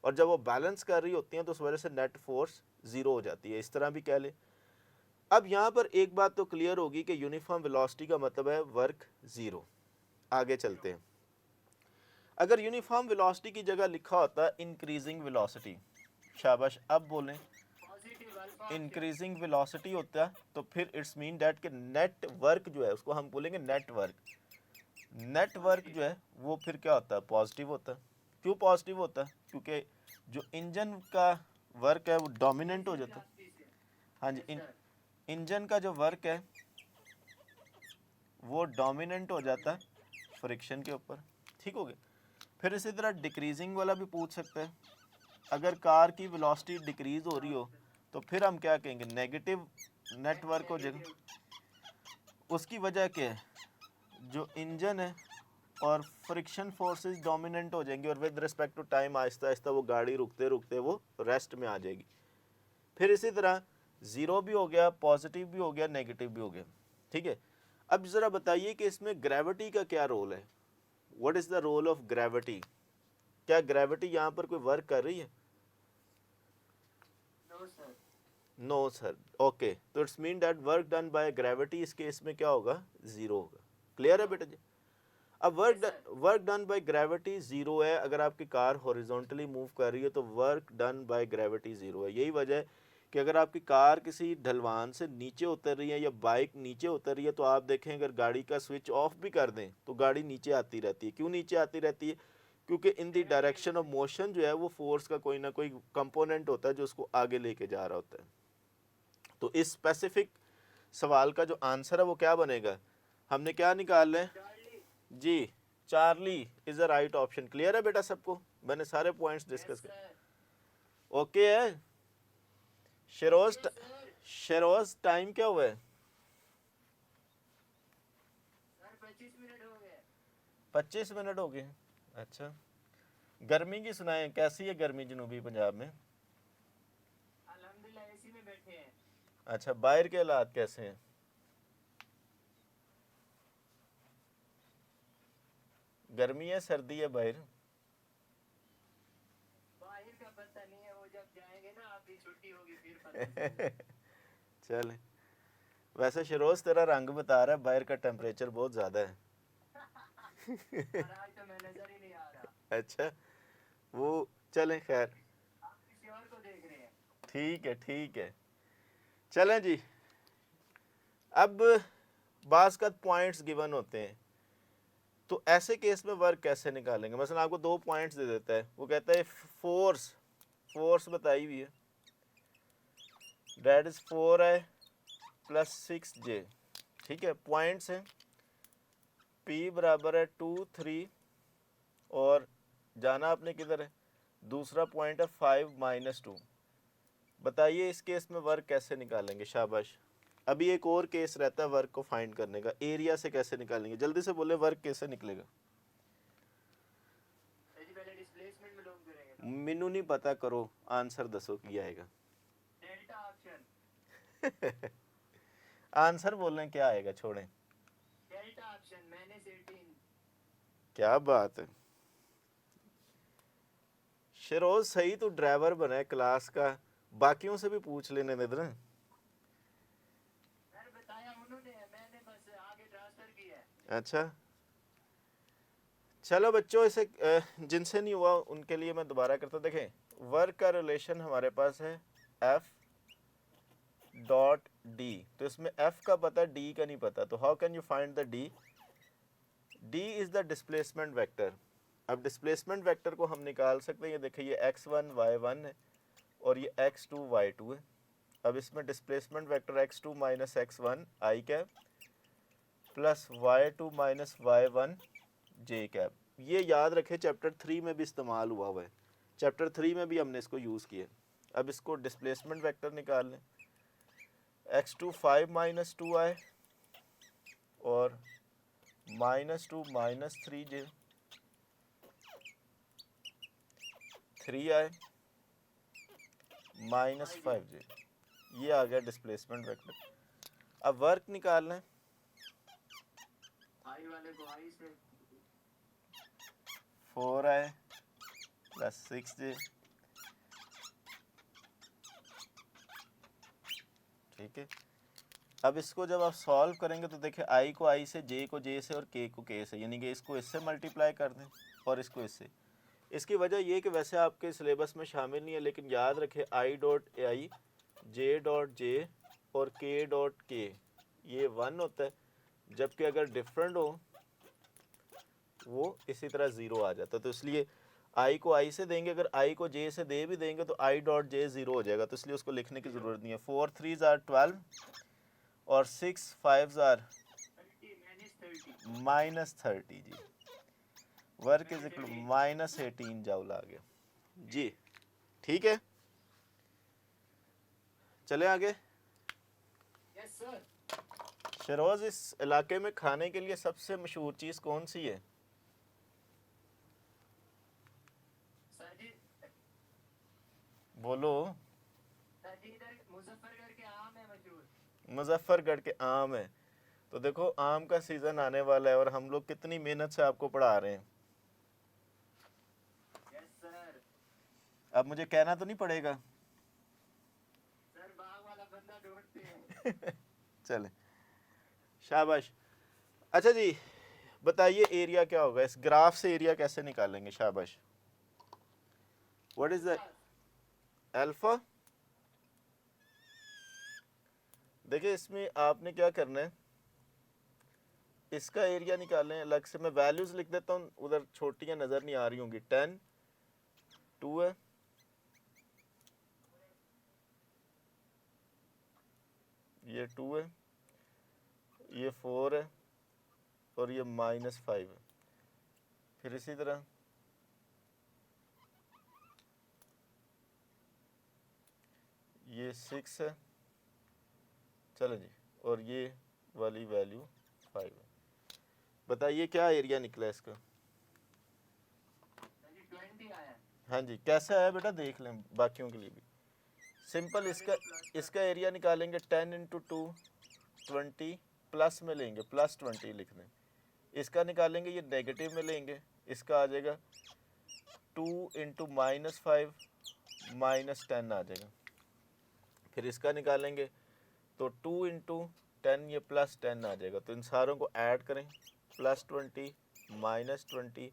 और जब वो बैलेंस कर रही होती हैं तो उस वजह से नेट फोर्स 0 हो जाती है, इस तरह भी कह लें। अब यहाँ पर एक बात तो क्लियर होगी कि यूनिफॉर्म वेलोसिटी का मतलब है वर्क 0। आगे चलते हैं। अगर यूनिफॉर्म वेलोसिटी की जगह लिखा होता इंक्रीजिंग वेलोसिटी, शाबाश, अब बोलें इंक्रीजिंग वेलोसिटी होता है, तो फिर इट्स मीन डैट कि नेट वर्क जो है उसको हम बोलेंगे नेट वर्क। नेट वर्क जो है वो फिर क्या होता है, पॉजिटिव होता है। क्यों पॉजिटिव होता है? क्योंकि जो इंजन का वर्क है वो डोमिनेंट हो जाता है। हाँ जी, इंजन का जो वर्क है वो डोमिनेंट हो जाता है फ्रिक्शन के ऊपर, ठीक हो गया। फिर इसी तरह डिक्रीजिंग वाला भी पूछ सकते हैं। अगर कार की वेलोसिटी डिक्रीज हो रही हो तो फिर हम क्या कहेंगे, नेगेटिव नेटवर्क हो जाएगा। उसकी वजह क्या है, जो इंजन है और फ्रिक्शन फोर्सेस डोमिनेंट हो जाएंगे और with respect to time Aahista Aahista वो गाड़ी रुकते रुकते वो रेस्ट में आ जाएगी। फिर इसी तरह 0 भी हो गया, पॉजिटिव भी हो गया, नेगेटिव भी हो गया, ठीक है। अब ज़रा बताइए कि इसमें ग्रेविटी का क्या रोल है? What is the role of gravity? क्या ग्रेविटी यहाँ पर कोई वर्क कर रही है? No sir. ओके, तो it's mean that work done by gravity इस केस में क्या होगा, 0 होगा। क्लियर है बेटा जी? अब वर्क डन बाय ग्रेविटी 0 है। अगर आपकी कार हॉरिजॉन्टली मूव कर रही है तो वर्क डन बाय ग्रेविटी 0 है। यही वजह है कि अगर आपकी कार किसी ढलवान से नीचे उतर रही है या बाइक नीचे उतर रही है तो आप देखें अगर गाड़ी का स्विच ऑफ भी कर दें तो गाड़ी नीचे आती रहती है। क्यों नीचे आती रहती है? क्योंकि इन दी डायरेक्शन ऑफ मोशन जो है वो फोर्स का कोई ना कोई कंपोनेंट होता है जो उसको आगे लेके जा रहा होता है। तो इस स्पेसिफिक सवाल का जो आंसर है वो क्या बनेगा, हमने क्या निकालना है जी, Charlie is a right option. Clear है बेटा सबको? मैंने सारे पॉइंट्स डिस्कस कर। सर ओके है। Sheroz okay sir Sheroz time क्या हुआ है? सर 25 मिनट हो गए। 25 मिनट हो गए। अच्छा, गर्मी की सुनाए, कैसी है गर्मी जनूबी पंजाब में? अल्हम्दुलिल्लाह एसी में बैठे हैं। अच्छा, बाहर के हालात कैसे हैं? गर्मी है सर्दी है बाहर? बाहर का पता नहीं है, वो जब जाएंगे ना आपकी छुट्टी होगी फिर पता चलेगा। चल, वैसे शरोज तेरा रंग बता रहा है बाहर का टेम्परेचर बहुत ज़्यादा है। और आज तो मैं नजर ही नहीं आ रहा। अच्छा, वो चलें खैर, आप किसी और को देख रहे हैं। ठीक है ठीक है। चलें जी, अब बाज़ का पॉइंट्स गिवन होते हैं, तो ऐसे केस में वर्क कैसे निकालेंगे? मसलन आपको 2 पॉइंट्स दे देता है, वो कहता है फोर्स बताई हुई है, दैट इज 4i + 6j। ठीक है, पॉइंट्स हैं P बराबर है 2 3, और जाना आपने किधर है, दूसरा पॉइंट है 5 - 2। बताइए इस केस में वर्क कैसे निकालेंगे? शाबाश। अभी एक और केस रहता है वर्क को फाइंड करने का, एरिया से कैसे निकालेंगे? जल्दी से बोले, वर्क कैसे निकलेगा? सर जी पहले डिस्प्लेसमेंट में लोग करेंगे। मैनू नहीं पता, करो आंसर दसो की आएगा। Delta option. आंसर बोलने क्या आएगा, छोड़ें। Delta option -18। क्या बात है शिरोज, सही तो ड्राइवर बना है क्लास का, बाकियों से भी पूछ लेने दे ना। सर बताया उन्होंने, मैंने बस आगे ट्रांसफर किया है। अच्छा, चलो बच्चों, इसे जिनसे नहीं हुआ उनके लिए मैं दोबारा करता हूँ। देखें, वर्क का रिलेशन हमारे पास है F.D, तो इसमें F का पता, D का नहीं पता, तो how can you find the D? D is the displacement vector. अब डिस्प्लेसमेंट वेक्टर को हम निकाल सकते हैं, ये देखिए ये x1 y1 है और ये x2 y2 है। अब इसमें displacement vector x2 - x1 i cap plus y2 - y1 j cap. ये याद रखें, चैप्टर 3 में भी इस्तेमाल हुआ है, चैप्टर 3 में भी हमने इसको यूज़ किया। अब इसको डिस्प्लेसमेंट वेक्टर निकाल लें, x2 5 - 2i और -2 - 3j 3i -5j। ये आ गया डिस्प्लेसमेंट वेक्टर। अब वर्क निकालना है, आई वाले को आई से 4i + 6j। ठीक है, अब इसको जब आप सॉल्व करेंगे तो देखिए i को i से, j को j से और k को k से, यानी कि इसको इससे मल्टीप्लाई कर दें और इसको इससे। इसकी वजह ये कि वैसे आपके सिलेबस में शामिल नहीं है, लेकिन याद रखें i.i, j.j और k.k ये 1 होता है, जबकि अगर डिफरेंट हो वो इसी तरह 0 आ जाता है। तो इसलिए i को i से देंगे, अगर i को j से दे भी देंगे तो i.j 0 हो जाएगा, तो इसलिए उसको लिखने की ज़रूरत नहीं है। 4 3s are 12 और 6 5s are -30 जी। वर्क इज इक्वल -18 जूल आ गया जी। ठीक है, चले आगे। Yes sir. शरोज, इस इलाके में खाने के लिए सबसे मशहूर चीज़ कौन सी है? सर जी बोलो। इधर मुजफ्फरगढ़ के आम है मशहूर। मुजफ्फरगढ़ के आम है, तो देखो आम का सीज़न आने वाला है और हम लोग कितनी मेहनत से आपको पढ़ा रहे हैं। Yes sir. अब मुझे कहना तो नहीं पड़ेगा। सर बाग वाला बंदा ढूंढते हैं। चले, शाबाश। अच्छा जी, बताइए एरिया क्या होगा? इस ग्राफ से एरिया कैसे निकालेंगे? शाबाश। What is the alpha? देखिए, इसमें आपने क्या करना है, इसका एरिया निकालें अलग से। मैं वैल्यूज लिख देता हूँ, उधर छोटियां नज़र नहीं आ रही होंगी। 10 2 है, ये 2 है, ये 4 है और ये -5 है। फिर इसी तरह ये 6 है, चलो जी, और ये वाली वैल्यू 5 है। बताइए क्या एरिया निकला इसका? सर जी 20 आया। हाँ जी, कैसा है बेटा देख लें बाकियों के लिए भी। सिंपल इसका एरिया निकालेंगे 10 इंटू 2 20, प्लस में लेंगे प्लस 20 लिख दें। इसका निकालेंगे ये नेगेटिव में लेंगे, इसका आ जाएगा 2 इंटू -5 -10 आ जाएगा। फिर इसका निकालेंगे तो 2 इंटू 10 ये +10 आ जाएगा। तो इन सारों को ऐड करें, +20 -20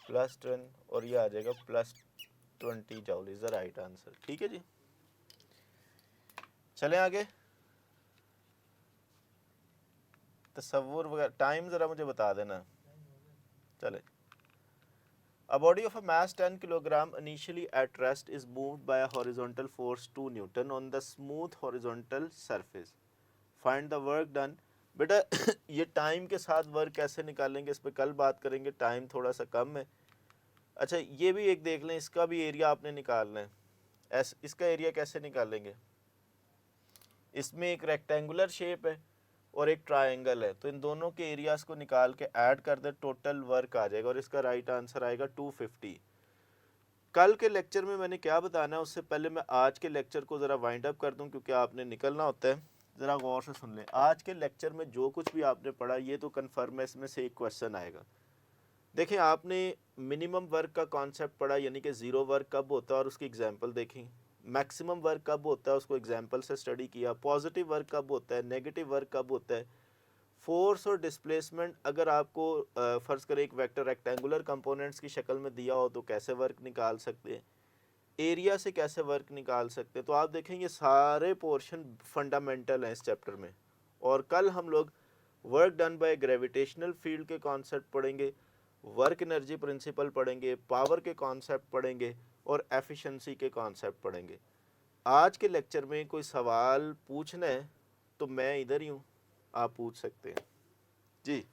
+10 और ये आ जाएगा +20 joule is the right answer. ठीक है जी, चलें आगे। तसव्वुर वगैरह टाइम ज़रा मुझे बता देना। चले, A body of a mass 10 kilogram initially at rest is moved by a horizontal force 2 Newton on the smooth horizontal surface. Find the work done. बेटा ये टाइम के साथ वर्क कैसे निकालेंगे इस पर कल बात करेंगे, टाइम थोड़ा सा कम है। अच्छा ये भी एक देख लें, इसका भी एरिया आपने निकालना है। इसका एरिया कैसे निकालेंगे? इसमें एक रेक्टेंगुलर शेप है और एक ट्रायंगल है, तो इन दोनों के एरियाज को निकाल के ऐड कर दे, टोटल वर्क आ जाएगा और इसका राइट आंसर आएगा 250। कल के लेक्चर में मैंने क्या बताना है उससे पहले मैं आज के लेक्चर को ज़रा वाइंड अप कर दूं क्योंकि आपने निकलना होता है। ज़रा गौर से सुन लें, आज के लेक्चर में जो कुछ भी आपने पढ़ा ये तो कन्फर्म है, इसमें से एक क्वेश्चन आएगा। देखें, आपने मिनिमम वर्क का कॉन्सेप्ट पढ़ा, यानी कि ज़ीरो वर्क कब होता है और उसकी एग्जांपल देखी। मैक्सिमम वर्क कब होता है उसको एग्जांपल से स्टडी किया। पॉजिटिव वर्क कब होता है, नेगेटिव वर्क कब होता है। फोर्स और डिस्प्लेसमेंट अगर आपको फ़र्ज़ करें एक वेक्टर रेक्टेंगुलर कंपोनेंट्स की शक्ल में दिया हो तो कैसे वर्क निकाल सकते हैं, एरिया से कैसे वर्क निकाल सकते हैं। तो आप देखें ये सारे पोर्शन फंडामेंटल हैं इस चैप्टर में। और कल हम लोग work done by gravitational field के कॉन्सेप्ट पढ़ेंगे, वर्क एनर्जी प्रिंसिपल पढ़ेंगे, पावर के कॉन्सेप्ट पढ़ेंगे और एफिशिएंसी के कॉन्सेप्ट पढ़ेंगे। आज के लेक्चर में कोई सवाल पूछना है तो मैं इधर ही हूँ, आप पूछ सकते हैं जी।